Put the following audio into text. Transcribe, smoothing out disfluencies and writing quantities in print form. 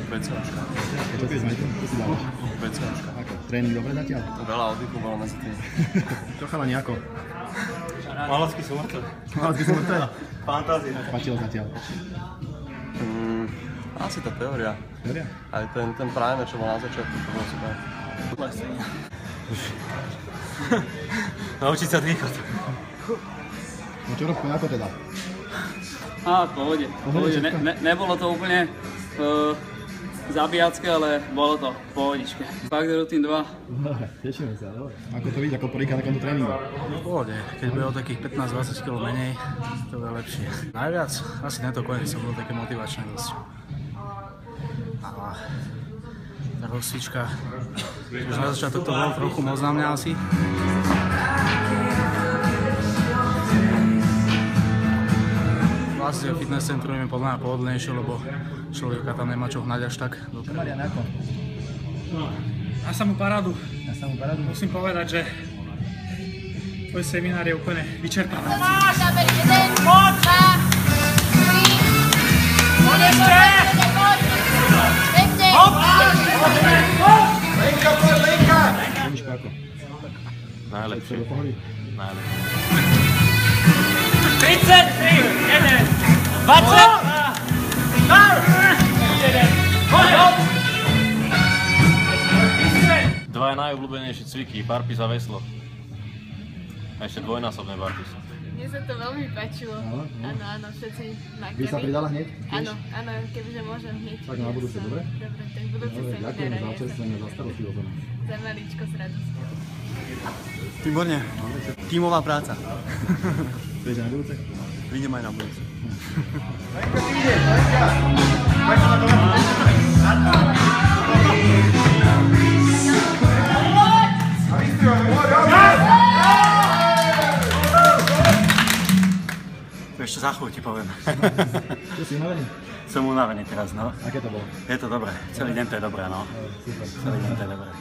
Veckočka. Čo keď sme čo si dávaš? Veckočka. Ako? Tréning dobre zatiaľ? Veľa oddychu bolo medzi tým. Čo chala nejako? Malacký sú mŕtve. Malacký sú mŕtve? Fantázia. Patilo zatiaľ? Asi tá teória. Teória? Aj ten primer, čo bol na začiatku, to bolo super. Naučiť sa dýchať. No čo Robko, ako teda? V pohode. Nebolo to úplne zabíjacké, ale bolo to v pohodičke. Fakt rutín 2. Dobre, tešíme sa, dobre. Ako to vidíš, ako prvýkrát na takomto tréningu? V pohode, keď bude o takých 15-20 kg menej, to bude lepšie. Najviac asi tento koniec som bol také motivačné dosť. A tá rozcvička, už na začiatok to bolo trochu moc na mňa asi. Vlastne fitness centrum je podľa mňa pohodlnejšie, lebo človeka tam nemá čo hnať až tak. Čo Marian, ako? Na samú parádu. Na samú parádu? Musím povedať, že tvoj seminár je úplne vyčerpávajúci. Vidíško, ako? Najlepšie. Do pohody? Najlepšie. 33, 1, 20, 1, Dva najobľúbenejšie cviky, barpis a veslo. A ešte dvojnásobné barpis. Mne sa to veľmi páčilo. Áno, všetci makali. Vy sa pridala hneď? Áno, kebyže môžem hneď. Tak na budúce, dobre? Dobre, tak budúce Dobre, seminár. ďakujem za čerstvenie, za starostlivosť o nás. Za maličko s radosťou. Výborne. Tímová práca. Príde na budúce? Prídem aj na budúce. Ešte za chvíľu ti poviem. Čo si unavený? Som unavený teraz, no. Aké to bolo? Je to dobré. Celý deň to je dobré, no. Super. Celý deň to je dobré.